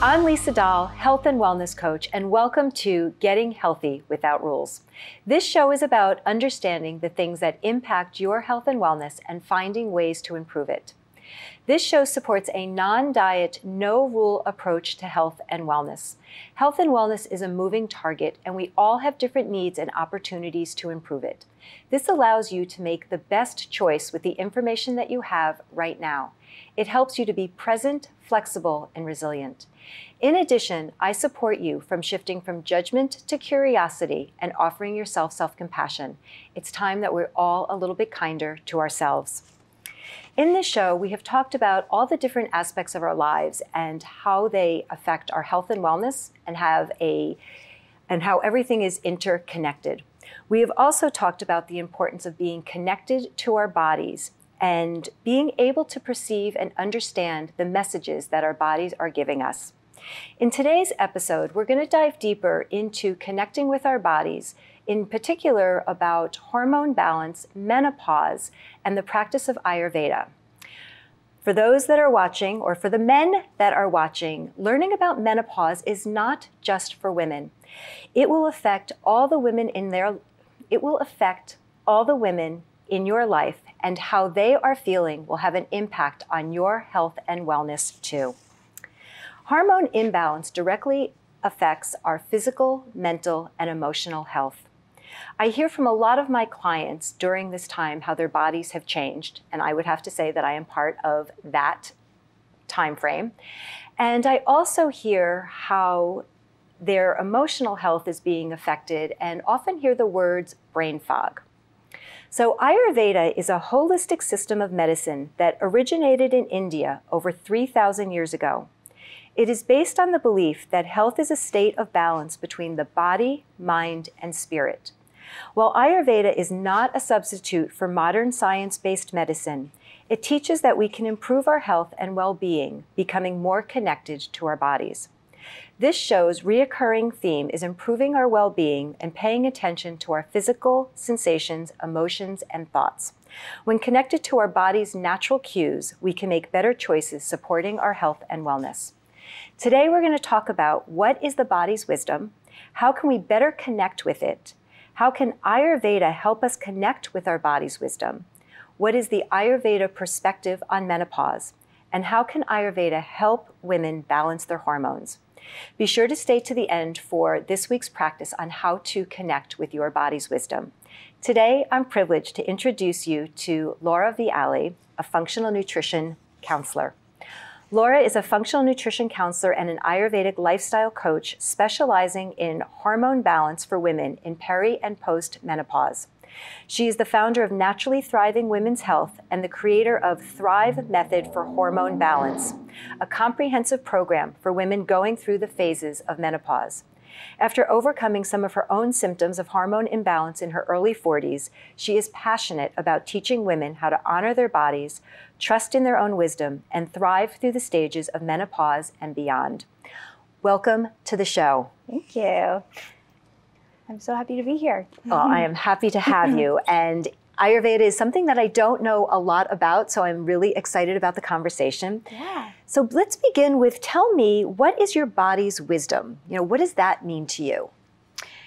I'm Lisa Dahl, health and wellness coach, and welcome to Getting Healthy Without Rules. This show is about understanding the things that impact your health and wellness and finding ways to improve it. This show supports a non-diet, no-rule approach to health and wellness. Health and wellness is a moving target, and we all have different needs and opportunities to improve it. This allows you to make the best choice with the information that you have right now. It helps you to be present, flexible, and resilient. In addition, I support you from shifting from judgment to curiosity and offering yourself self-compassion. It's time that we're all a little bit kinder to ourselves. In this show, we have talked about all the different aspects of our lives and how they affect our health and wellness and how everything is interconnected. We have also talked about the importance of being connected to our bodies and being able to perceive and understand the messages that our bodies are giving us. In today's episode, we're going to dive deeper into connecting with our bodies, in particular about hormone balance, menopause, and the practice of Ayurveda. For those that are watching, or for the men that are watching, learning about menopause is not just for women. It will affect all the women in your life, and how they are feeling will have an impact on your health and wellness too. Hormone imbalance directly affects our physical, mental, and emotional health. I hear from a lot of my clients during this time how their bodies have changed, and I would have to say that I am part of that time frame. And I also hear how their emotional health is being affected, and often hear the words brain fog. So Ayurveda is a holistic system of medicine that originated in India over 3,000 years ago. It is based on the belief that health is a state of balance between the body, mind, and spirit. While Ayurveda is not a substitute for modern science-based medicine, it teaches that we can improve our health and well-being, becoming more connected to our bodies. This show's reoccurring theme is improving our well-being and paying attention to our physical sensations, emotions, and thoughts. When connected to our body's natural cues, we can make better choices supporting our health and wellness. Today, we're going to talk about what is the body's wisdom, how can we better connect with it, how can Ayurveda help us connect with our body's wisdom, what is the Ayurveda perspective on menopause, and how can Ayurveda help women balance their hormones. Be sure to stay to the end for this week's practice on how to connect with your body's wisdom. Today, I'm privileged to introduce you to Laura Viale, a functional nutrition counselor. Laura is a functional nutrition counselor and an Ayurvedic lifestyle coach specializing in hormone balance for women in peri and post-menopause. She is the founder of Naturally Thriving Women's Health and the creator of Thrive Method for Hormone Balance, a comprehensive program for women going through the phases of menopause. After overcoming some of her own symptoms of hormone imbalance in her early 40s, she is passionate about teaching women how to honor their bodies, trust in their own wisdom, and thrive through the stages of menopause and beyond. Welcome to the show. Thank you. I'm so happy to be here. Well, I am happy to have you. And Ayurveda is something that I don't know a lot about, so I'm really excited about the conversation. Yeah. So let's begin with, tell me, what is your body's wisdom? What does that mean to you?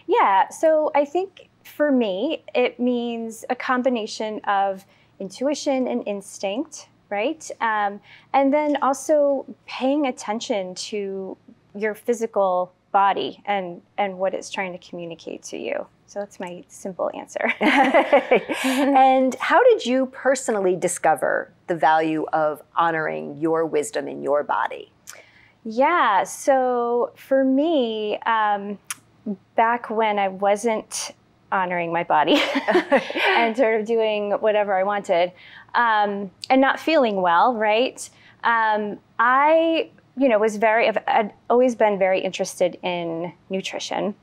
Yeah, so I think for me, it means a combination of intuition and instinct, right? And then also paying attention to your physical body and what it's trying to communicate to you. So that's my simple answer. And how did you personally discover the value of honoring your wisdom in your body? Yeah, so for me, back when I wasn't honoring my body and sort of doing whatever I wanted and not feeling well, right? I I'd always been very interested in nutrition.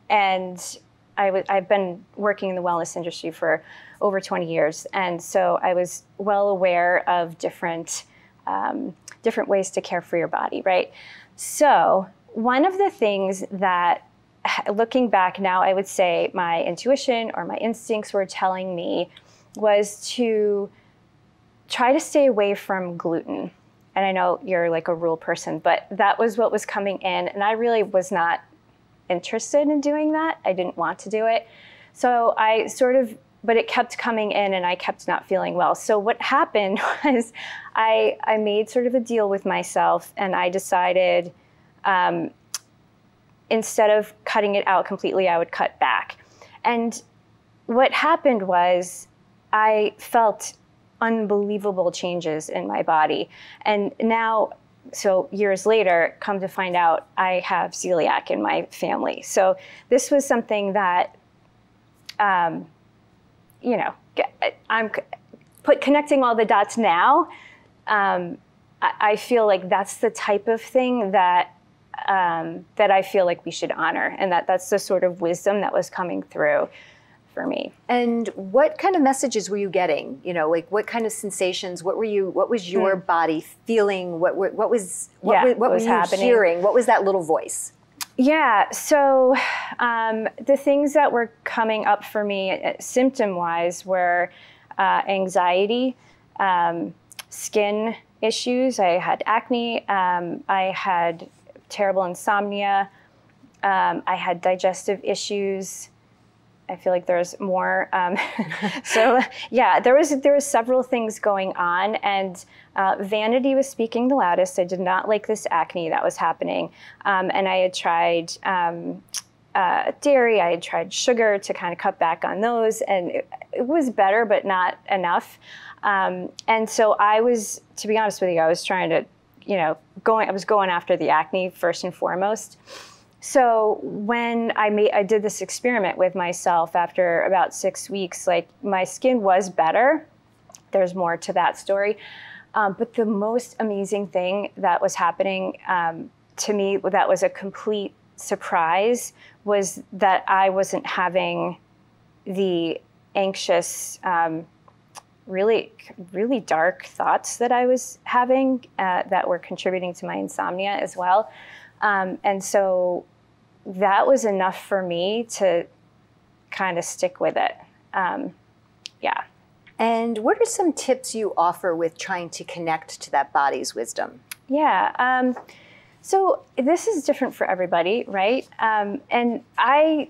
And I've been working in the wellness industry for over 20 years. And so I was well aware of different ways to care for your body, right? So one of the things that, looking back now, I would say my intuition or my instincts were telling me was to try to stay away from gluten. and I know you're like a rule person, but that was what was coming in. And I really was not interested in doing that. I didn't want to do it. So but it kept coming in and I kept not feeling well. So what happened was I made sort of a deal with myself, and I decided instead of cutting it out completely, I would cut back. And what happened was I felt unbelievable changes in my body. And now, so years later, come to find out I have celiac in my family. So this was something that, I'm connecting all the dots now. I feel like that's the type of thing that I feel like we should honor, and that's the sort of wisdom that was coming through for me. And what kind of messages were you getting? Like what kind of sensations? What was your body feeling? What was you happening? Hearing? What was that little voice? Yeah, so the things that were coming up for me symptom-wise were anxiety, skin issues. I had acne. I had terrible insomnia. I had digestive issues. I feel like there's more. So yeah, there was several things going on, and vanity was speaking the loudest. I did not like this acne that was happening, and I had tried dairy. I had tried sugar to kind of cut back on those, and it was better, but not enough. And so I was, to be honest with you, I was trying to, I was going after the acne first and foremost. So when I did this experiment with myself after about 6 weeks, like my skin was better. There's more to that story. But the most amazing thing that was happening to me, that was a complete surprise, was that I wasn't having the anxious, really, really dark thoughts that I was having that were contributing to my insomnia as well. And so that was enough for me to kind of stick with it. Yeah. And what are some tips you offer with trying to connect to that body's wisdom? Yeah. So this is different for everybody, right? And I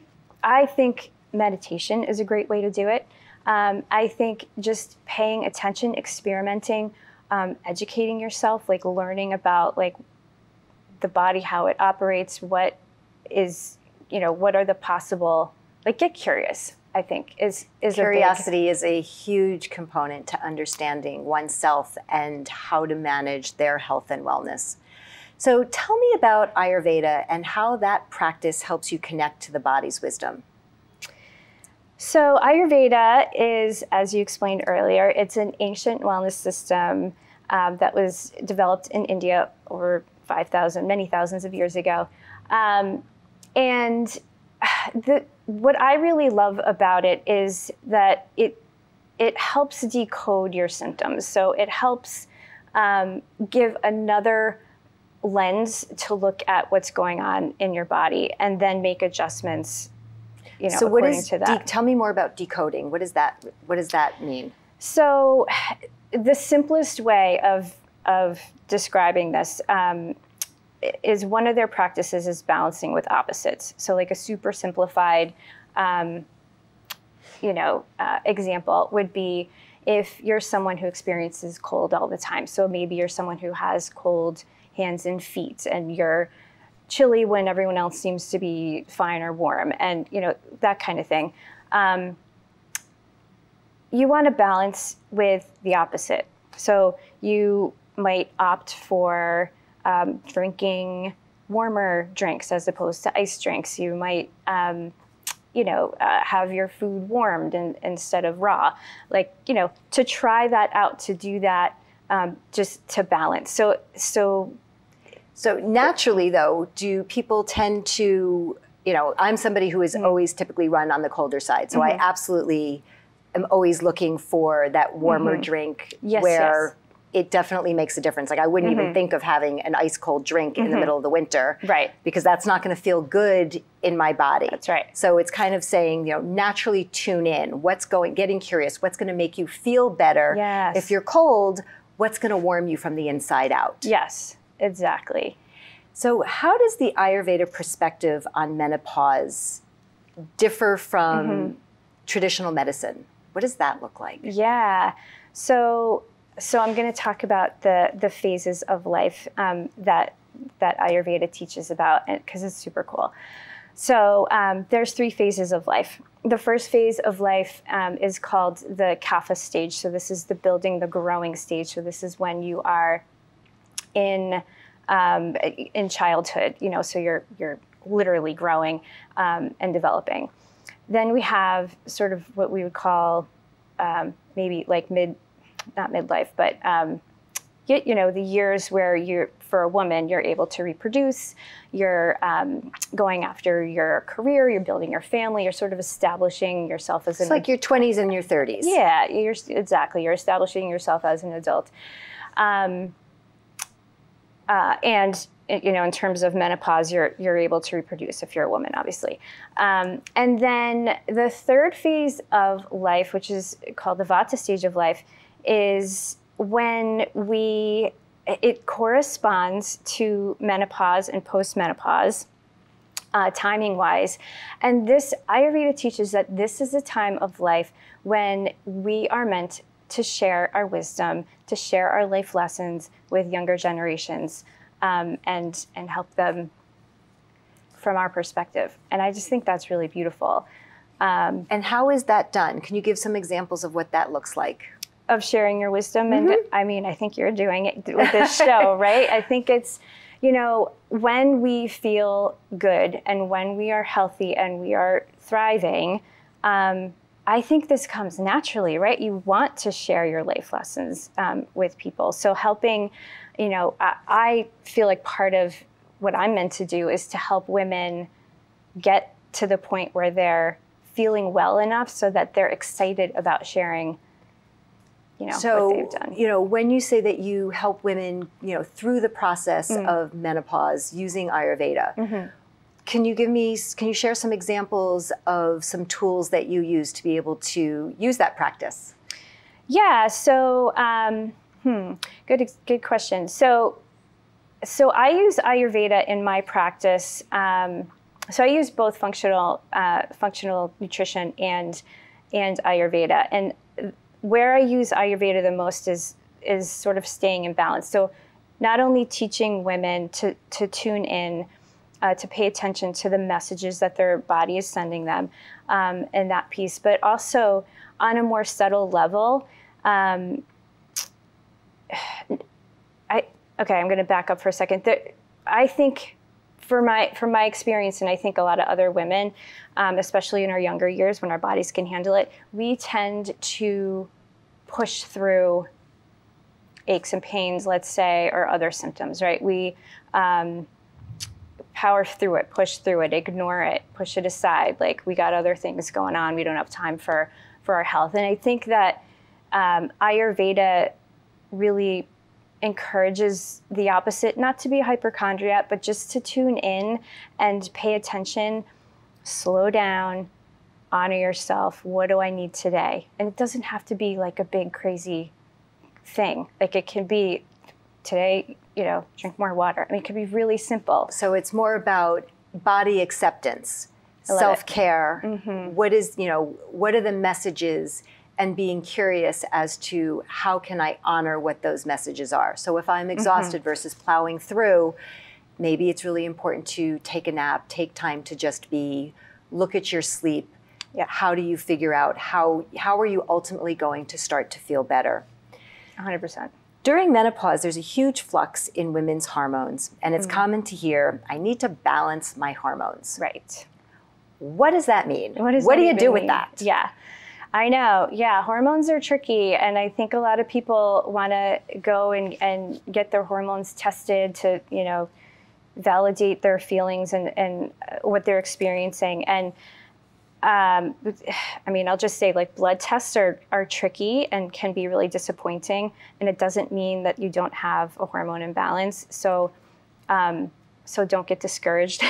think meditation is a great way to do it. I think just paying attention, experimenting, educating yourself, like learning about like the body, how it operates, what are the possible, like get curious, I think is curiosity is a huge component to understanding oneself and how to manage their health and wellness. So tell me about Ayurveda and how that practice helps you connect to the body's wisdom. So Ayurveda is, as you explained earlier, it's an ancient wellness system that was developed in India over many thousands of years ago. And what I really love about it is that it helps decode your symptoms. So it helps give another lens to look at what's going on in your body and then make adjustments, so according to that. Tell me more about decoding. What does that mean? So the simplest way of describing this is one of their practices is balancing with opposites. So like a super simplified, example would be if you're someone who experiences cold all the time. So maybe you're someone who has cold hands and feet, and you're chilly when everyone else seems to be fine or warm, and that kind of thing. You want to balance with the opposite. So you might opt for drinking warmer drinks as opposed to ice drinks. You might, have your food warmed instead of raw. To try that out, to do that, just to balance. So naturally, though, do people tend to, I'm somebody who is always typically run on the colder side. So I absolutely am always looking for that warmer drink where it definitely makes a difference. Like I wouldn't even think of having an ice cold drink in the middle of the winter. Right. Because that's not going to feel good in my body. That's right. So it's kind of saying, naturally tune in. Getting curious. What's going to make you feel better? Yes. If you're cold, what's going to warm you from the inside out. Yes, exactly. So how does the Ayurveda perspective on menopause differ from traditional medicine? What does that look like? Yeah. So I'm going to talk about the phases of life that Ayurveda teaches about, because it's super cool. So there's 3 phases of life. The first phase of life is called the kapha stage. So this is the building, the growing stage. So this is when you are in childhood, you know, so you're literally growing and developing. Then we have sort of what we would call maybe like not midlife, but you know, the years where for a woman, you're able to reproduce, you're going after your career, you're building your family, you're sort of establishing yourself as it's like your 20s and your 30s. Yeah, exactly. You're establishing yourself as an adult. And you know, in terms of menopause, you're able to reproduce if you're a woman, obviously. And then the third phase of life, which is called the vata stage of life, is when it corresponds to menopause and postmenopause, timing-wise. And this, Ayurveda teaches that this is a time of life when we are meant to share our wisdom, to share our life lessons with younger generations, and help them from our perspective. And I just think that's really beautiful. And how is that done? Can you give some examples of what that looks like? Of sharing your wisdom. And I mean, I think you're doing it with this show, right? I think it's, you know, when we feel good and when we are healthy and we are thriving, I think this comes naturally, right? You want to share your life lessons with people. So helping, you know, I feel like part of what I'm meant to do is to help women get to the point where they're feeling well enough so that they're excited about sharing, you know, what they've done. You know, when you say that you help women, you know, through the process of menopause using Ayurveda, can you share some examples of some tools that you use to be able to use that practice? Yeah. So, good question. So I use Ayurveda in my practice. So I use both functional nutrition and Ayurveda. And where I use Ayurveda the most is sort of staying in balance. So not only teaching women to tune in, to pay attention to the messages that their body is sending them, and that piece, but also on a more subtle level. I'm going to back up for a second. I think from my experience, and I think a lot of other women, especially in our younger years when our bodies can handle it, we tend to push through aches and pains, let's say, or other symptoms, right? We power through it, push through it, ignore it, push it aside. Like, we got other things going on. We don't have time for our health. And I think that Ayurveda really encourages the opposite, not to be a hypochondriac, but just to tune in and pay attention, slow down, honor yourself. What do I need today? And it doesn't have to be like a big, crazy thing. Like, it can be today, you know, drink more water. I mean, it could be really simple. So it's more about body acceptance, self-care. What are the messages, and being curious as to how can I honor what those messages are. So if I'm exhausted versus plowing through, maybe it's really important to take a nap, take time to just be, look at your sleep. Yeah. How do you figure out how are you ultimately going to start to feel better? 100%. During menopause, there's a huge flux in women's hormones, and it's common to hear, I need to balance my hormones. Right. What does that mean? What do you do with that? Yeah. I know. Yeah, hormones are tricky, and I think a lot of people want to go and get their hormones tested to, you know, validate their feelings and what they're experiencing. And I mean, I'll just say, like, blood tests are tricky and can be really disappointing, and it doesn't mean that you don't have a hormone imbalance. So don't get discouraged.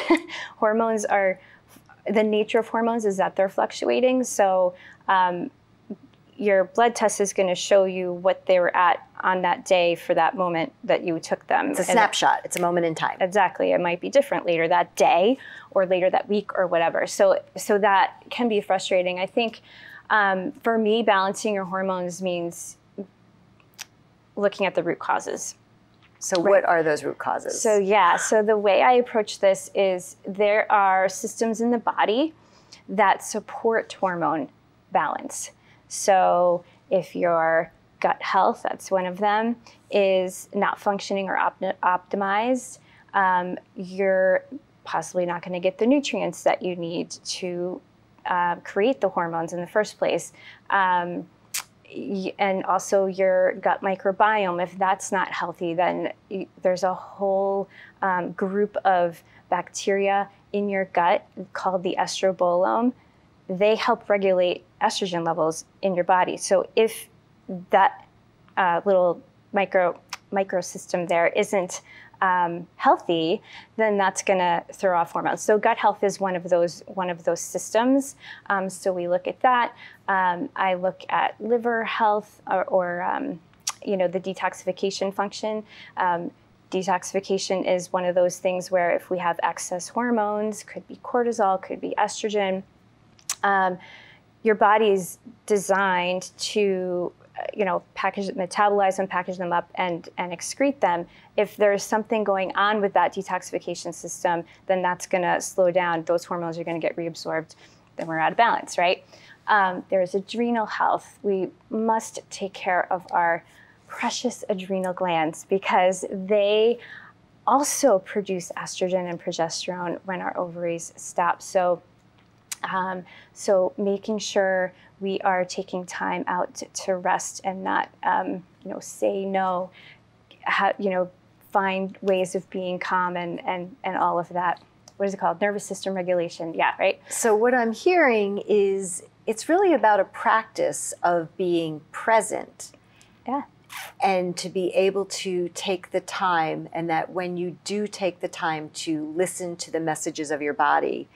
The nature of hormones is that they're fluctuating. So, your blood test is going to show you what they were at on that day for that moment that you took them. It's a snapshot. It's a moment in time. Exactly. It might be different later that day or later that week or whatever. So that can be frustrating. I think for me, balancing your hormones means looking at the root causes. So what are those root causes? So the way I approach this is there are systems in the body that support hormone balance. So if your gut health, that's one of them, is not functioning or optimized, you're possibly not going to get the nutrients that you need to create the hormones in the first place. And also your gut microbiome, if that's not healthy, then there's a whole group of bacteria in your gut called the estrobolome. They help regulate estrogen levels in your body. So if that little microsystem there isn't healthy, then that's going to throw off hormones. So gut health is one of those systems. So we look at that. I look at liver health or the detoxification function. Detoxification is one of those things where if we have excess hormones, could be cortisol, could be estrogen, your body's designed to metabolize them, package them up, and excrete them. If there's something going on with that detoxification system, then that's going to slow down. Those hormones are going to get reabsorbed. Then we're out of balance, right? There's adrenal health. We must take care of our precious adrenal glands because they also produce estrogen and progesterone when our ovaries stop. So making sure we are taking time out to rest and not, say no, find ways of being calm and all of that. What is it called? Nervous system regulation. Yeah, right? So what I'm hearing is it's really about a practice of being present. Yeah. And to be able to take the time, and that when you do take the time to listen to the messages of your body,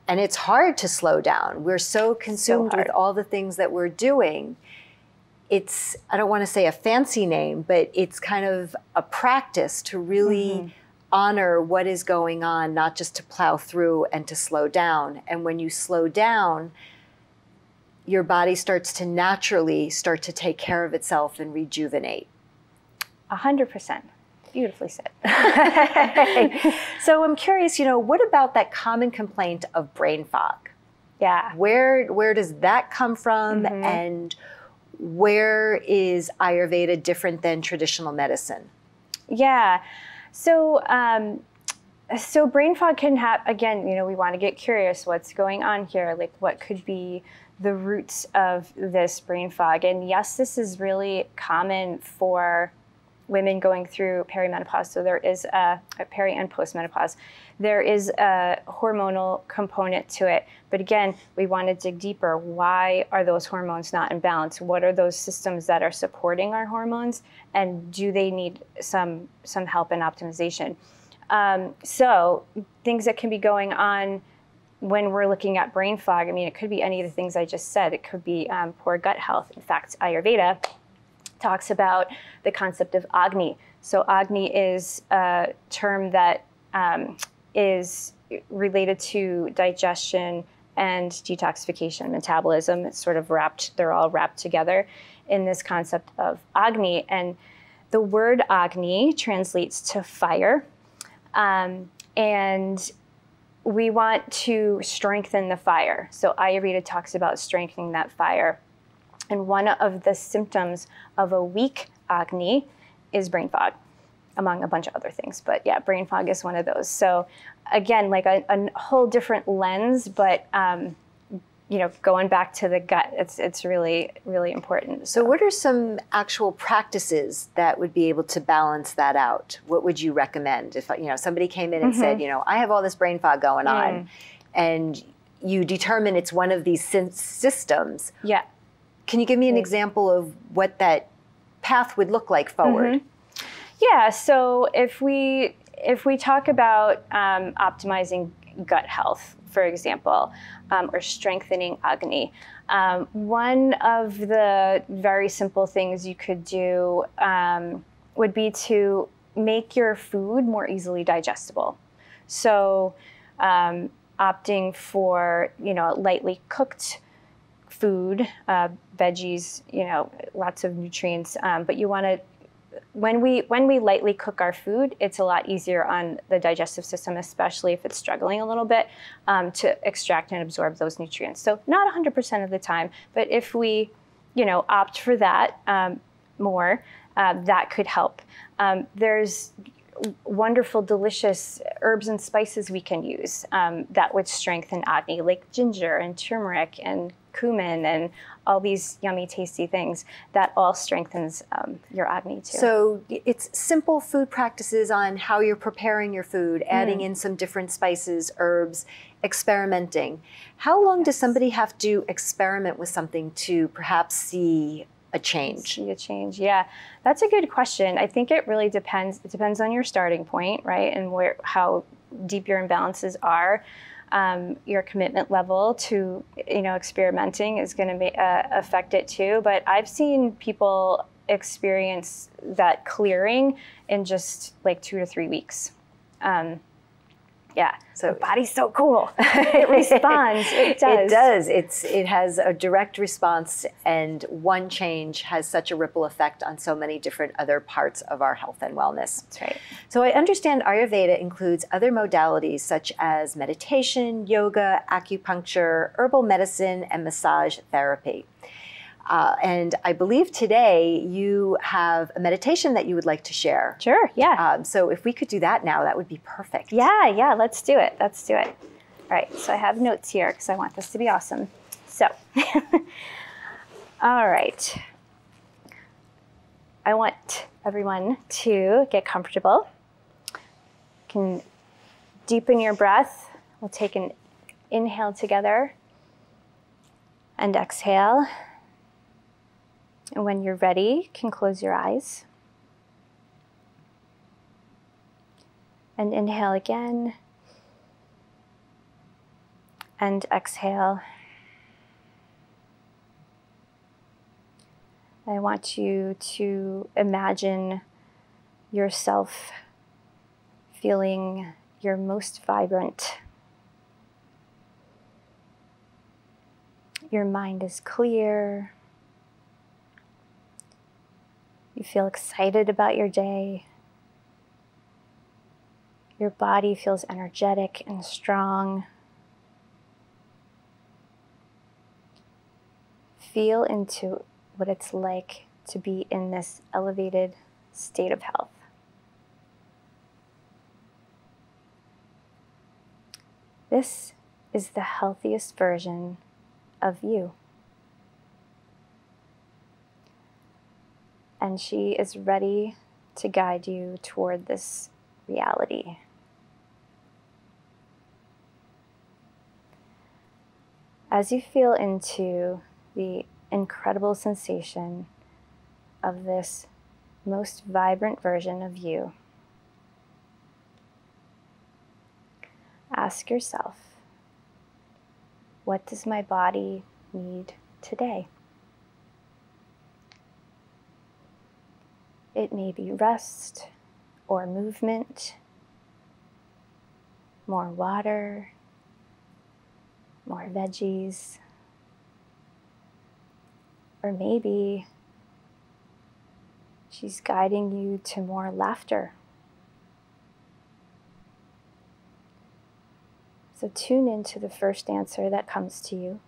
and it's hard to slow down. We're so consumed with all the things that we're doing. It's, I don't want to say a fancy name, but it's kind of a practice to really honor what is going on, not just to plow through and to slow down. And when you slow down, your body starts to naturally start to take care of itself and rejuvenate. 100%. Beautifully said. So I'm curious, what about that common complaint of brain fog? Yeah. Where does that come from, and where is Ayurveda different than traditional medicine? Yeah. So brain fog can have, again, we want to get curious what's going on here, like what could be the roots of this brain fog. And yes, this is really common for women going through perimenopause. So there is a peri and postmenopause. There is a hormonal component to it. But again, we want to dig deeper. Why are those hormones not in balance? What are those systems that are supporting our hormones? And do they need some help and optimization? So things that can be going on when we're looking at brain fog, it could be any of the things I just said. It could be poor gut health. In fact, Ayurveda talks about the concept of Agni. So Agni is a term that is related to digestion and detoxification, metabolism. It's sort of they're all wrapped together in this concept of Agni. And the word Agni translates to fire. And we want to strengthen the fire. So Ayurveda talks about strengthening that fire. And one of the symptoms of a weak Agni is brain fog, among a bunch of other things. But yeah, brain fog is one of those. So again, like a whole different lens, but going back to the gut, it's really, really important. So what are some actual practices that would be able to balance that out? What would you recommend if somebody came in and said, I have all this brain fog going on, and you determine it's one of these systems? Yeah. Can you give me an example of what that path would look like forward? Yeah, so if we talk about optimizing gut health, for example, or strengthening Agni. One of the very simple things you could do would be to make your food more easily digestible. So opting for, lightly cooked food, veggies, lots of nutrients, but you want to, when we lightly cook our food, it's a lot easier on the digestive system, especially if it's struggling a little bit, to extract and absorb those nutrients. So not 100% of the time, but if we, opt for that more, that could help. There's wonderful, delicious herbs and spices we can use that would strengthen Agni, like ginger and turmeric and cumin and all these yummy, tasty things. That all strengthens your Agni too. So it's simple food practices on how you're preparing your food, adding in some different spices, herbs, experimenting. How long does somebody have to experiment with something to perhaps see a change? See a change, yeah. That's a good question. I think it really depends. It depends on your starting point, right? And how deep your imbalances are. Your commitment level to, experimenting is going to affect it too. But I've seen people experience that clearing in just like 2 to 3 weeks. Yeah, so the body's so cool. It responds. It does. It does. It has a direct response, and one change has such a ripple effect on so many different other parts of our health and wellness. That's right. So I understand Ayurveda includes other modalities such as meditation, yoga, acupuncture, herbal medicine, and massage therapy. And I believe today you have a meditation that you would like to share. Sure, yeah. So if we could do that now, that would be perfect. Yeah, let's do it. All right, so I have notes here because I want this to be awesome. So, all right. I want everyone to get comfortable. You can deepen your breath. We'll take an inhale together and exhale. And when you're ready, you can close your eyes. And inhale again. And exhale. I want you to imagine yourself feeling your most vibrant. Your mind is clear. You feel excited about your day. Your body feels energetic and strong. Feel into what it's like to be in this elevated state of health. This is the healthiest version of you. And she is ready to guide you toward this reality. As you feel into the incredible sensation of this most vibrant version of you, ask yourself, what does my body need today? It may be rest or movement, more water, more veggies, or maybe she's guiding you to more laughter. So tune into the first answer that comes to you.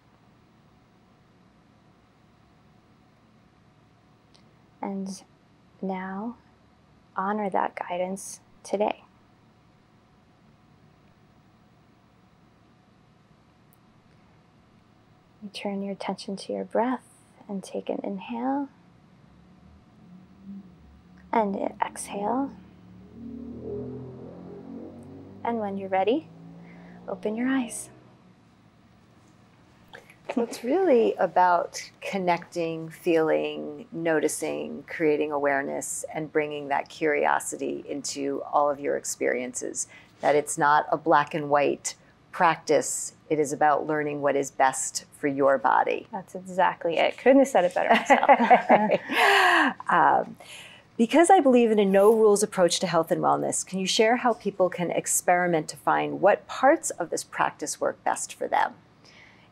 And now, honor that guidance today. You turn your attention to your breath and take an inhale and exhale. And when you're ready, open your eyes. So it's really about connecting, feeling, noticing, creating awareness, and bringing that curiosity into all of your experiences. That it's not a black and white practice, it is about learning what is best for your body. That's exactly it. Couldn't have said it better myself. Because I believe in a no-rules approach to health and wellness, can you share how people can experiment to find what parts of this practice work best for them?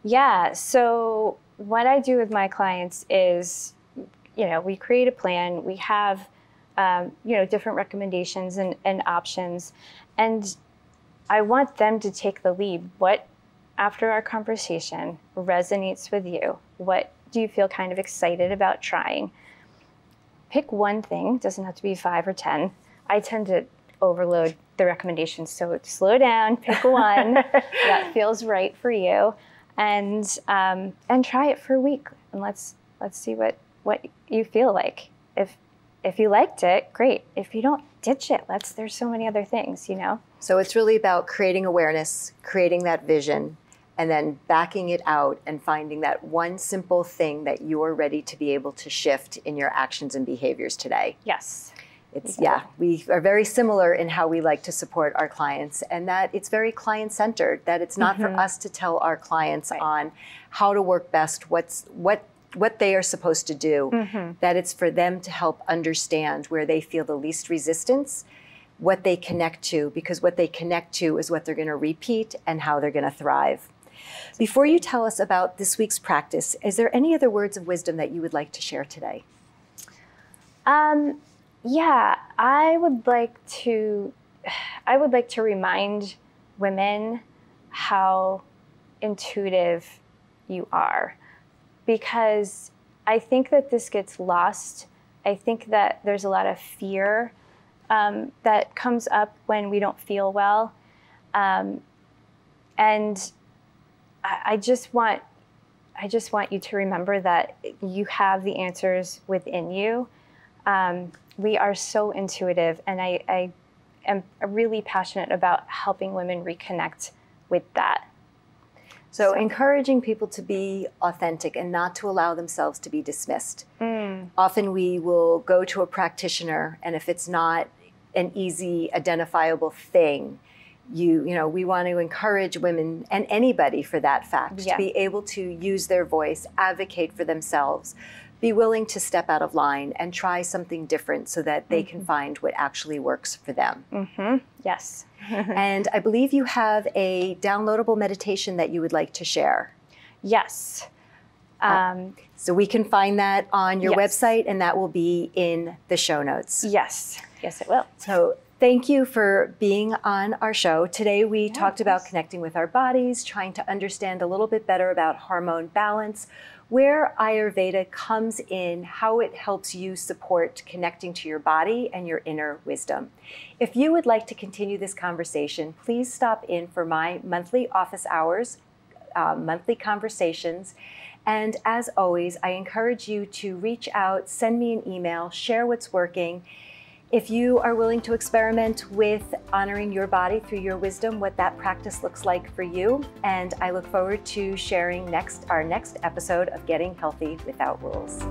Yeah, so what I do with my clients is, we create a plan. We have, different recommendations and options. And I want them to take the lead. What, after our conversation, resonates with you? What do you feel kind of excited about trying? Pick one thing, doesn't have to be 5 or 10. I tend to overload the recommendations, so slow down, pick one that feels right for you, and try it for a week, and let's see what you feel like. If you liked it, great. If you don't, ditch it. There's so many other things, So it's really about creating awareness, creating that vision, and then backing it out and finding that one simple thing that you're ready to be able to shift in your actions and behaviors today. Yes. We are very similar in how we like to support our clients, and that it's very client-centered, that it's not for us to tell our clients on how to work best, what they are supposed to do, that it's for them to help understand where they feel the least resistance, what they connect to, because what they connect to is what they're going to repeat and how they're going to thrive. Before you tell us about this week's practice, is there any other words of wisdom that you would like to share today? Yeah, I would like to remind women how intuitive you are, because I think that this gets lost. I think that there's a lot of fear that comes up when we don't feel well, and I just want you to remember that you have the answers within you. We are so intuitive, and I am really passionate about helping women reconnect with that. So encouraging people to be authentic and not to allow themselves to be dismissed. Often we will go to a practitioner, and if it's not an easy, identifiable thing, we want to encourage women, and anybody for that fact, to be able to use their voice, advocate for themselves, be willing to step out of line and try something different so that they can find what actually works for them. Yes. And I believe you have a downloadable meditation that you would like to share. Yes. So we can find that on your website, and that will be in the show notes. Yes. Yes, it will. So thank you for being on our show. Today we talked about connecting with our bodies, trying to understand a little bit better about hormone balance, where Ayurveda comes in, how it helps you support connecting to your body and your inner wisdom. If you would like to continue this conversation, please stop in for my monthly office hours, monthly conversations. And as always, I encourage you to reach out, send me an email, share what's working. If you are willing to experiment with honoring your body through your wisdom, what that practice looks like for you. And I look forward to sharing our next episode of Getting Healthy Without Rules.